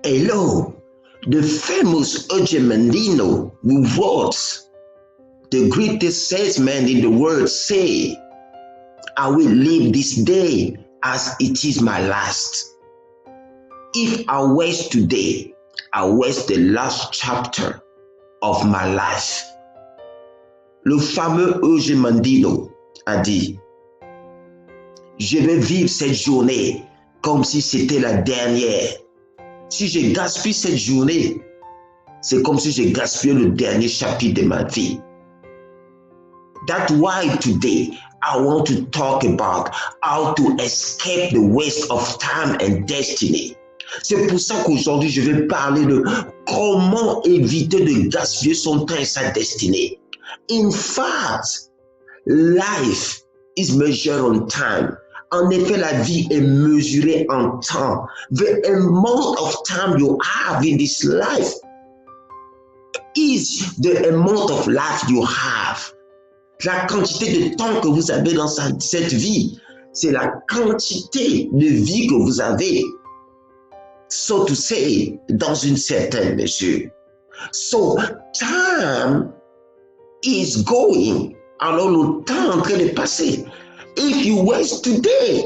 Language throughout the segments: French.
Hello, the famous O.J. Mandino, who wrote, the greatest salesman in the world, say, I will live this day as it is my last. If I waste today, I waste the last chapter of my life. Le fameux O.J. Mandino a dit, je vais vivre cette journée comme si c'était la dernière. Si je gaspille cette journée, c'est comme si je gaspillais le dernier chapitre de ma vie. That's why today I want to talk about how to escape the waste of time and destiny. C'est pour ça qu'aujourd'hui je vais parler de comment éviter de gaspiller son temps et sa destinée. In fact, life is measured on time. En effet, la vie est mesurée en temps. The amount of time you have in this life is the amount of life you have. La quantité de temps que vous avez dans cette vie, c'est la quantité de vie que vous avez, so to say, dans une certaine mesure. So, time is going. Alors, le temps est en train de passer. If you waste today,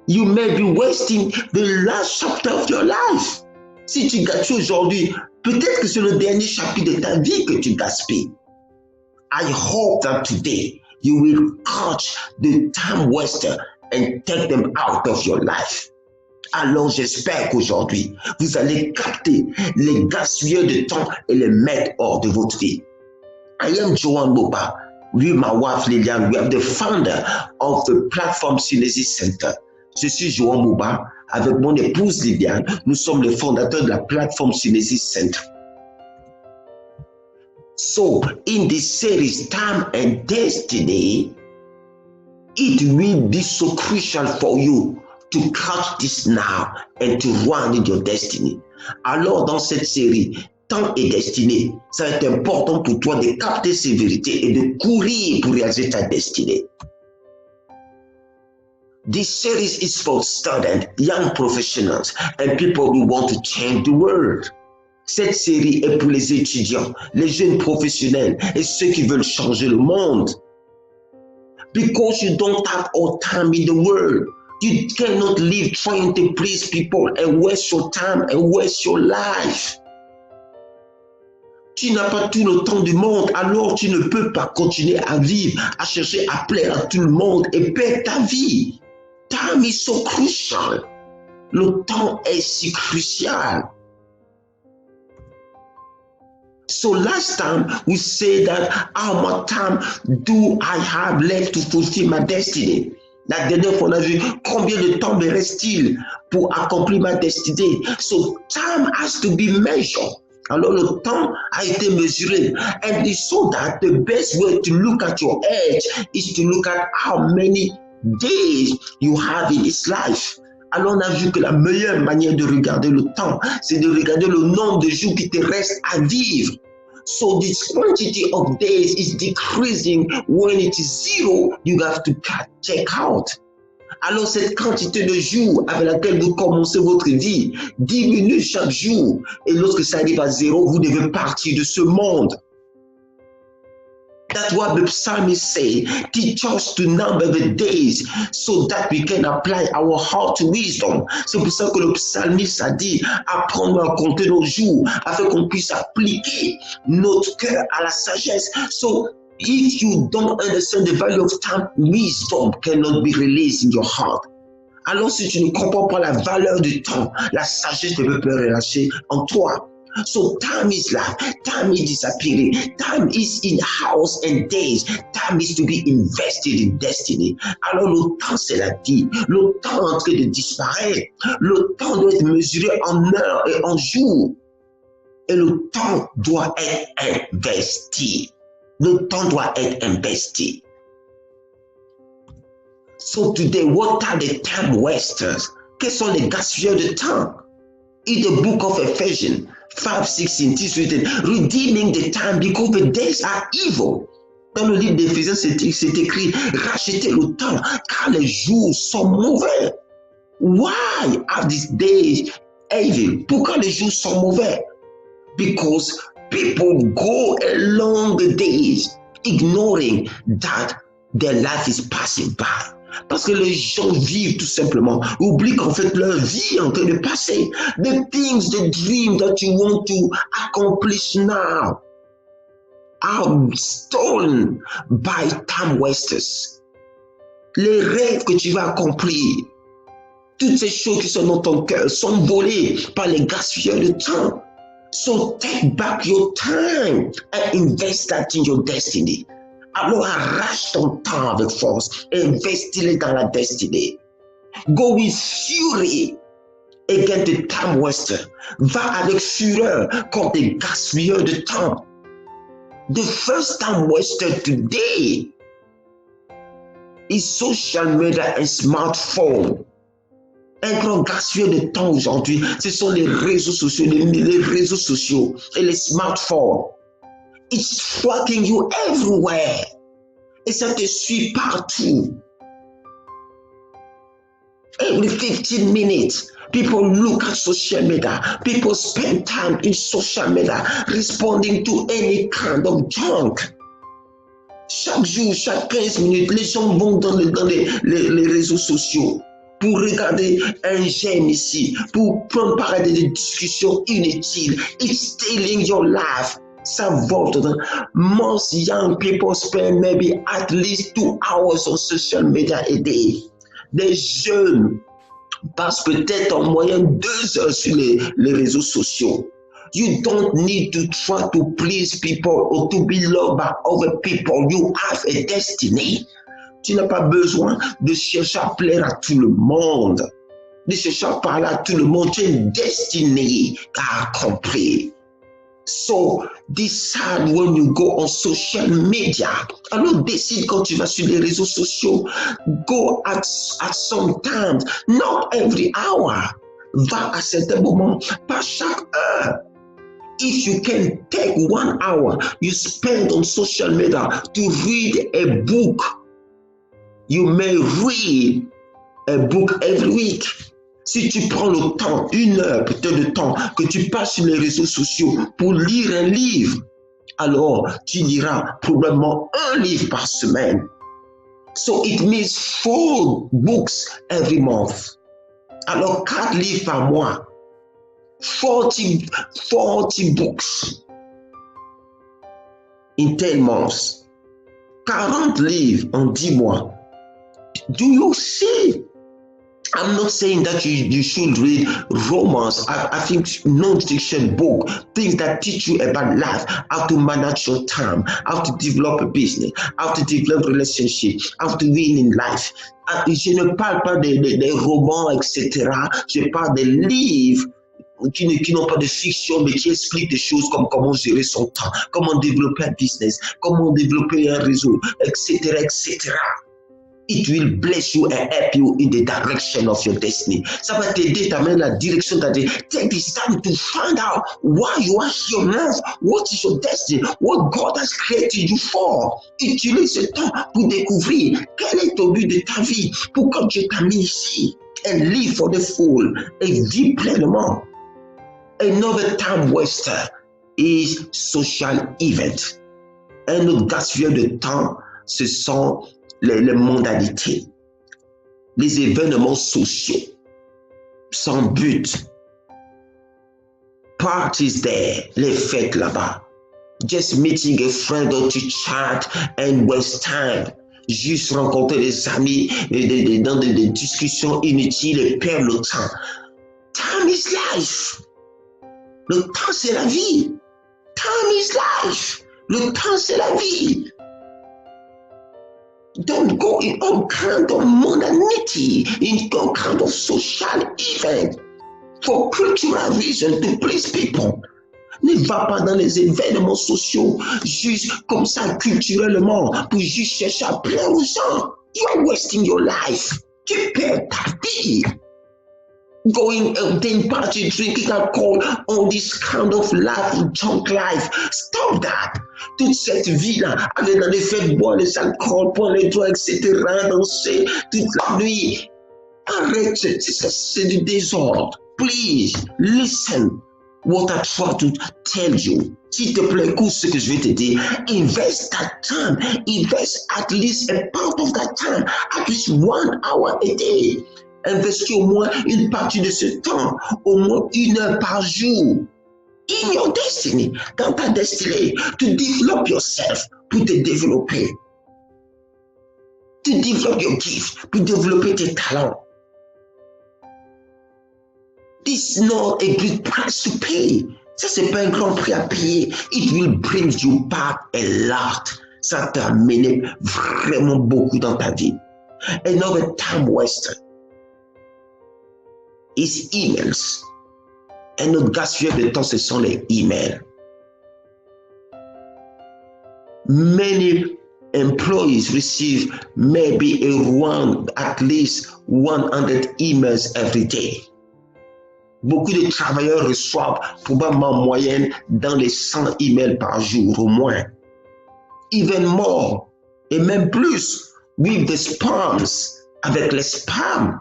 you may be wasting the last chapter of your life. Si tu gaspilles aujourd'hui, peut-être que c'est le dernier chapitre de ta vie que tu gaspilles. I hope that today you will catch the time waster and take them out of your life. Alors j'espère qu'aujourd'hui, vous allez capter les gaspilleurs de temps et les mettre hors de votre vie. I am Joan Boba. With my wife Liliane, we are the founder of the Platform Synergy Center. Je suis Joan Boba. Avec mon épouse Liliane, nous sommes les fondateurs de la Platform Synergy Center. So, in this series, Time and Destiny, it will be so crucial for you to catch this now and to run in your destiny. Alors, dans cette série, Temps et Destinée, ça va être important pour toi de capter ces vérités et de courir pour réaliser ta destinée. This series is for students, young professionals, and people who want to change the world. Cette série est pour les étudiants, les jeunes professionnels et ceux qui veulent changer le monde. Because you don't have all time in the world. You cannot live trying to please people and waste your time and waste your life. Tu n'as pas tout le temps du monde, alors tu ne peux pas continuer à vivre, à chercher à plaire à tout le monde et perdre ta vie. Time is so crucial. Le temps est si crucial. So last time we said that how much time do I have left to fulfill my destiny? La dernière fois on a vu combien de temps me reste-t-il pour accomplir ma destinée. So time has to be measured. Alors le temps a été mesuré. And we saw that the best way to look at your age is to look at how many days you have in this life. Alors on a vu que la meilleure manière de regarder le temps, c'est de regarder le nombre de jours qui te restent à vivre. So this quantity of days is decreasing. When it is zero, you have to check out. Alors cette quantité de jours avec laquelle vous commencez votre vie diminue chaque jour. Et lorsque ça arrive à zéro, vous devez partir de ce monde. That's what the psalmist say. Teach us to number the days so that we can apply our heart to wisdom. C'est pour ça que le psalmiste a dit, apprends-nous à compter nos jours afin qu'on puisse appliquer notre cœur à la sagesse. So if you don't understand the value of time, wisdom cannot be released in your heart. Alors si tu ne comprends pas la valeur du temps, la sagesse ne peut pas relâcher en toi. So time is life, time is disappearing, time is in hours and days, time is to be invested in destiny. Alors le temps c'est la vie, le temps est en train de disparaître, le temps doit être mesuré en heures et en jours. Et le temps doit être investi. Le temps doit être investi. So today, what are the time wasters? Quels sont les gaspilleurs de temps? In the book of Ephesians 5:16, it is written, redeeming the time because the days are evil. Dans le livre d'Éphésiens, c'est écrit, rachetez le temps car les jours sont mauvais. Why are these days evil? Pourquoi les jours sont mauvais? Because people go along the days ignoring that their life is passing by. Parce que les gens vivent tout simplement, oublient qu'en fait leur vie est en train de passer. The things, the dreams that you want to accomplish now are stolen by time wasters. Les rêves que tu vas accomplir, toutes ces choses qui sont dans ton cœur sont volées par les gaspilleurs de temps. So take back your time and invest that in your destiny. Alors arrache ton temps avec force et investis-le dans la destinée. Go with fury against the time waster. Va avec fureur contre les gaspilleurs de temps. The first time waster today is social media and smartphone. Un grand gaspilleur de temps aujourd'hui, ce sont les réseaux sociaux, les réseaux sociaux et les smartphones. It's tracking you everywhere. Et ça te suit partout. Every 15 minutes, people look at social media. People spend time in social media responding to any kind of junk. Chaque jour, chaque 15 minutes, les gens vont dans les réseaux sociaux pour regarder un j'aime ici, pour prendre part des discussions inutiles. It's stealing your life. Ça vole dedans. Most young people spend maybe at least 2 hours on social media a day. Les jeunes passent peut-être en moyenne 2 heures sur les réseaux sociaux. You don't need to try to please people or to be loved by other people. You have a destiny. Tu n'as pas besoin de chercher à plaire à tout le monde, de chercher à parler à tout le monde. Tu as une destinée à accomplir. So decide when you go on social media. Alors décide quand tu vas sur les réseaux sociaux. Go at some times, not every hour. Va à certains moments, pas chaque heure. If you can take 1 hour you spend on social media to read a book, you may read a book every week. Si tu prends le temps, 1 heure peut-être de temps que tu passes sur les réseaux sociaux pour lire un livre, alors tu liras probablement 1 livre par semaine. So it means 4 books every month. Alors 4 livres par mois. 40 books in 10 months. 40 livres en 10 mois. Do you see? I'm not saying that you should read romance. I think non-fiction book, things that teach you about life, how to manage your time, how to develop a business, how to develop relationship, how to win in life. Je ne parle pas des romans, etc. Je parle des livres qui n'ont pas de fiction, mais qui expliquent des choses comme comment gérer son temps, comment développer un business, comment développer un réseau, etc., etc. It will bless you and help you in the direction of your destiny. Ça va t'aider, t'amener la direction de ta destinée. Take this time to find out why you are here on earth. What is your destiny? What God has created you for. Utilise ce temps pour découvrir quel est ton but de ta vie. Pourquoi Dieu t'a mis ici. And live for the full. Et vis pleinement. Another time waster is social event. Un autre gaspilleur de temps, ce sont les mondanités, les événements sociaux, sans but. Parties there, les fêtes là-bas. Just meeting a friend or to chat and waste time. Juste rencontrer des amis dans des discussions inutiles et perdre le temps. Time is life. Le temps, c'est la vie. Time is life. Le temps, c'est la vie. Don't go in all kind of mundanity, in all kind of social event for cultural reasons to please people. Ne va pas dans les événements sociaux juste comme ça culturellement pour juste chercher à plaire aux gens. You are wasting your life. Tu perds ta vie. Going and then party, drinking alcohol, all this kind of life, junk life. Stop that. Toute cette vie-là, aller dans les fêtes, boire les alcools, prendre les droits, etc., danser toute la nuit. Arrête, c'est du désordre. please listen what I try to tell you. S'il te plaît, écoute ce que je vais te dire. Invest that time. Invest at least a part of that time. At least 1 hour a day. Investis au moins une partie de ce temps. Au moins 1 heure par jour. In your destiny. Dans ta destinée. To develop yourself. Pour te développer. To develop your gift. Pour développer tes talents. This is not a great price to pay. Ça, c'est pas un grand prix à payer. It will bring you back a lot. Ça t'a amené vraiment beaucoup dans ta vie. Another time waster is emails. Un autre gaspillage de temps, ce sont les emails. Many employees receive maybe around at least 100 emails every day. Beaucoup de travailleurs reçoivent probablement en moyenne dans les 100 emails par jour au moins. Even more, et même plus, with the spams, avec les spams.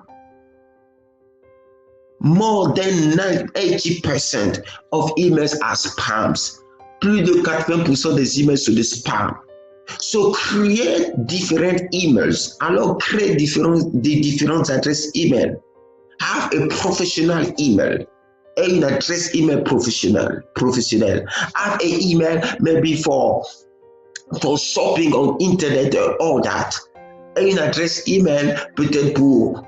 More than 80% of emails are spams. Plus de 80% des emails sont des spams. So create different emails. Alors crée des différentes adresses email. Have a professional email. Une adresse email professional. Have an email maybe for shopping on internet or all that. Une adresse email peut-être pour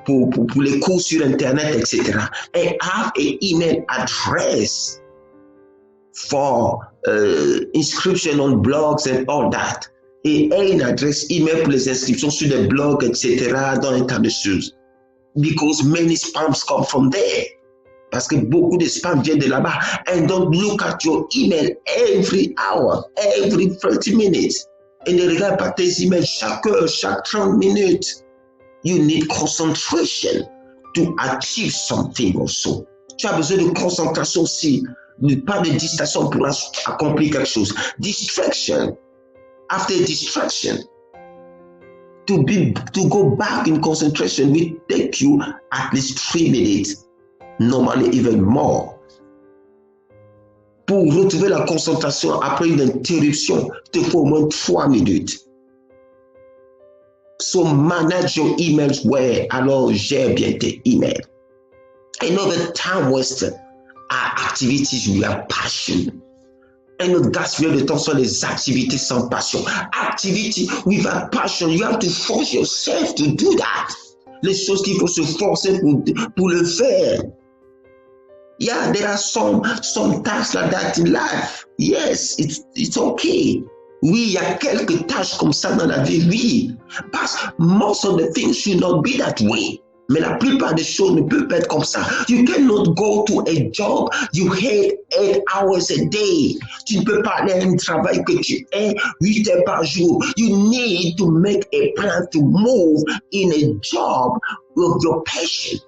les cours sur internet, etc. And have an email address for inscription on blogs and all that. Et une adresse email pour les inscriptions sur des blogs, etc. dans un tas de choses. Because many spams come from there. Parce que beaucoup de spams viennent de là-bas. And don't look at your email every hour, every 30 minutes. Et ne regarde pas tes emails chaque heure, chaque 30 minutes. You need concentration to achieve something also. Tu as besoin de concentration aussi. Pas de distraction pour accomplir quelque chose. Distraction. After distraction. To go back in concentration will take you at least 3 minutes, normally even more. Pour retrouver la concentration après une interruption, il te faut au moins 3 minutes. So manage your emails well, alors gère bien tes emails. Another time waster are activities with your passion. Un autre gaspillage de temps sont les activités sans passion. Activity without passion, you have to force yourself to do that. Les choses qu'il faut se forcer pour le faire. Yeah, there are some tasks like that in life. Yes, it's okay. Oui, il y a quelques tâches comme ça dans la vie, oui. But most of the things should not be that way. Mais la plupart des choses ne peuvent pas être comme ça. You cannot go to a job, you hate 8 hours a day. Tu ne peux pas aller à un travail que tu aies 8 heures par jour. You need to make a plan to move in a job with your passion.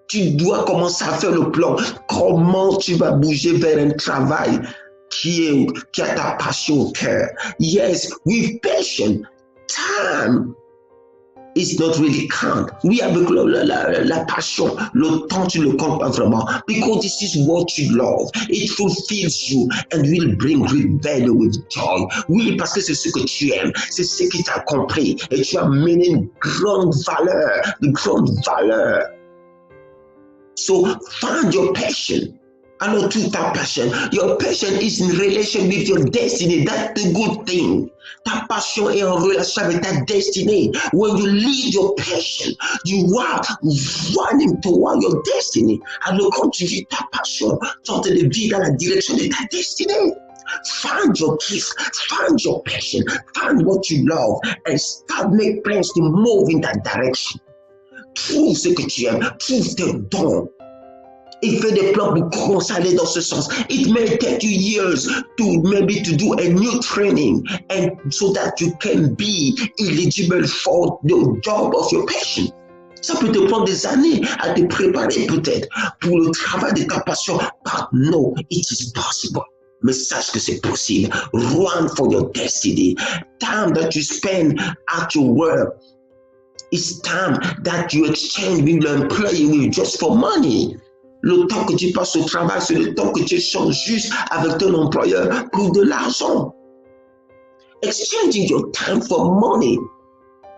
Tu dois commencer à faire le plan. Comment tu vas bouger vers un travail qui a ta passion au cœur. Yes, with passion, time is not really count. Oui, avec la passion, le temps, tu ne le comptes pas vraiment. Because this is what you love. It fulfills you and will bring great value with joy. Oui, parce que c'est ce que tu aimes. C'est ce qui t'a compris. Et tu as mené une grande valeur. So find your passion. Alors, toute ta passion. Your passion is in relation with your destiny. That's the good thing. Ta passion est en relation avec ta destinée. When you lead your passion, you are running toward your destiny. Alors, quand tu vis ta passion, tu es en train de vivre dans la direction de ta destinée. Find your gift, find your passion, find what you love, and start make plans to move in that direction. Trouve ce que tu aimes, trouve tes dons. Et fais des plans pour commencer à aller dans ce sens. It may take you years to do a new training and so that you can be eligible for the job of your passion. Ça peut te prendre des années à te préparer peut-être pour le travail de ta passion. But no, it is possible. Mais sache que c'est possible. Run for your destiny. Time that you spend at your work is time that you exchange with your employee with just for money. Le temps que tu passes au travail, c'est le temps que tu échanges juste avec ton employeur pour de l'argent. Exchanging your time for money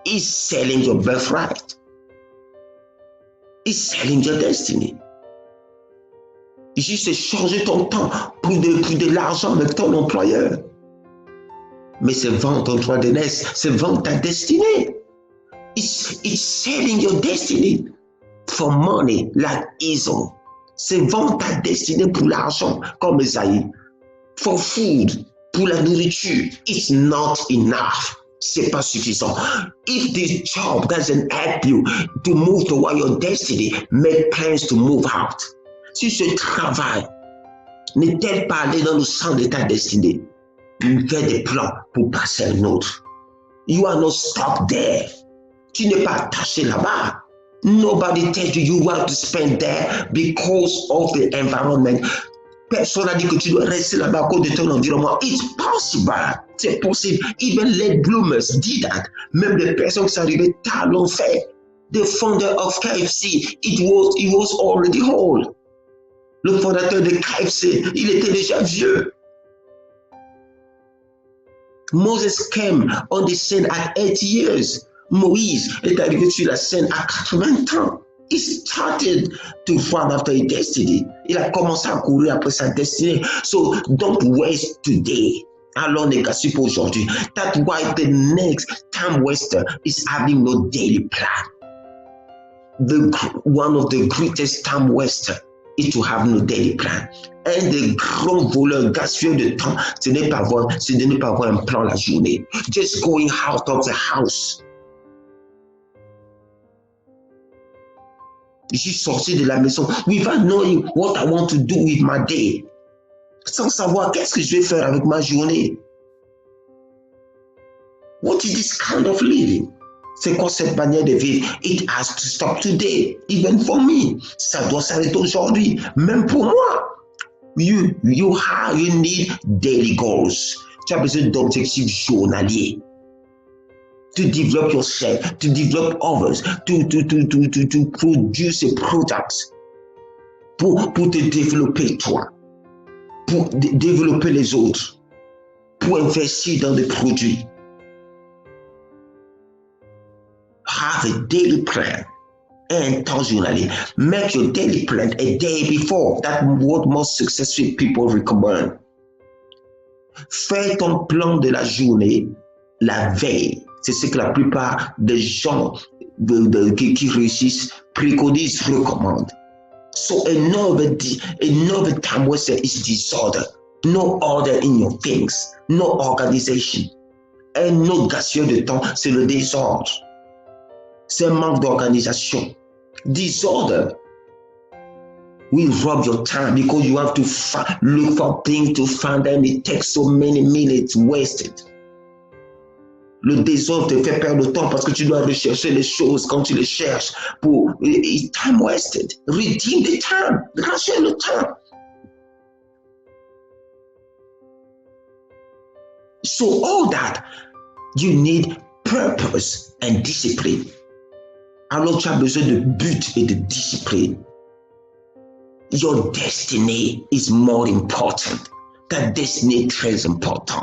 is selling your birthright. Is selling your destiny. Juste échanger ton temps pour de l'argent avec ton employeur. Mais c'est vendre ton droit de naissance, c'est vendre ta destinée. It's selling your destiny for money like Esau. C'est vendre ta destinée pour l'argent, comme Esaïe. For food, pour la nourriture, it's not enough. C'est pas suffisant. If this job doesn't help you to move toward your destiny, make plans to move out. Si ce travail ne t'aide pas à aller dans le centre de ta destinée, fais des plans pour passer à un autre. You are not stuck there. Tu n'es pas attaché là-bas. Nobody tells you you have to spend there because of the environment. Personne n'a dit que tu dois rester là-bas à cause de ton environnement. It's possible. C'est possible. Even late bloomers did that. Même les personnes qui sont arrivées tard l'ont fait. The founder of KFC, it was already old. Le fondateur de KFC, il était déjà vieux. Moses came on the scene at 80 years. Moïse est arrivé sur la scène à 80 ans. He started to run after his destiny. Il a commencé à courir après sa destinée. So don't waste today. Allons négocier pour aujourd'hui. That's why the next time waster is having no daily plan. One of the greatest time waster is to have no daily plan. Un des grands voleurs gaspilleurs de temps, c'est de ne pas avoir un plan la journée. Just going out of the house. Je suis sorti de la maison without knowing what I want to do with my day. Sans savoir qu'est-ce que je vais faire avec ma journée. What is this kind of living? C'est quoi cette manière de vivre? It has to stop today, even for me. Ça doit s'arrêter aujourd'hui, même pour moi. You need daily goals. Tu as besoin d'objectifs journaliers. To develop yourself, to develop others, to produce a product. Pour te développer toi. Pour développer les autres. Pour investir dans des produits. Have a daily plan. Un temps journalier. Make your daily plan a day before. That's what most successful people recommend. Fais ton plan de la journée la veille. C'est ce que la plupart des gens qui réussissent préconisent, recommandent. So another time waster is disorder. No order in your things. No organization. Un autre gaspillage de temps, c'est le désordre. C'est un manque d'organisation. Disorder will rob your time because you have to look for things to find them. It takes so many minutes wasted. Le désordre te fait perdre le temps parce que tu dois rechercher les choses quand tu les cherches. It's time wasted. Redeem the time. Rachète le temps. So all that, you need purpose and discipline. Alors tu as besoin de but et de discipline. Your destiny is more important. Ta destiny est très important.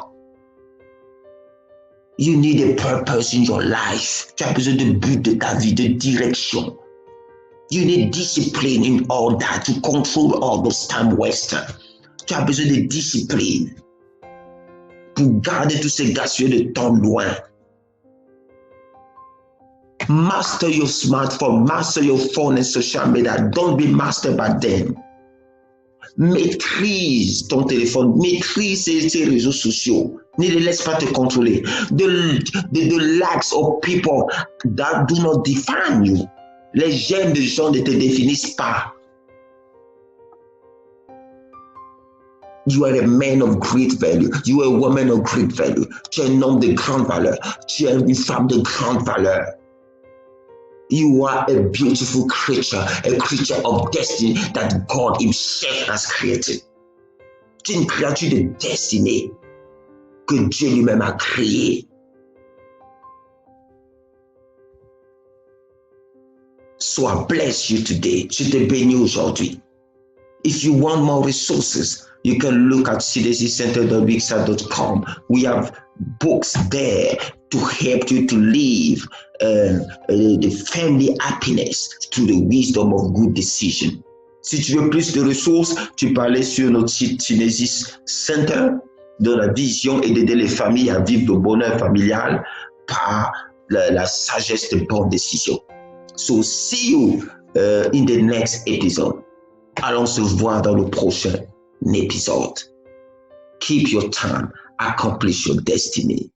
You need a purpose in your life. Tu as besoin de but de ta vie, de direction. You need discipline in all that to control all those time wasters. Tu as besoin de discipline pour garder tous ces gaspillés de temps loin. Master your smartphone, master your phone and social media. Don't be mastered by them. Maîtrise ton téléphone, maîtrise tes réseaux sociaux. Ne les laisse pas te contrôler. The likes of people that do not define you. Les j'aime des gens ne te définissent pas. You are a man of great value. You are a woman of great value. Tu es un homme de grande valeur. Tu es une femme de grande valeur. You are a beautiful creature, a creature of destiny that God Himself has created. Tu es une créature de destinée que Dieu lui-même a créée. So I bless you today. Je te bénis aujourd'hui. If you want more resources, you can look at cdccenter.wixsite.com. We have books there to help you to live the family happiness through the wisdom of good decision. Si tu veux plus de ressources, tu peux aller sur notre site Synesis Center, dont la vision est d'aider les familles à vivre le bonheur familial par la sagesse de bonnes décisions. So see you in the next episode. Allons se voir dans le prochain épisode. Keep your time, accomplish your destiny.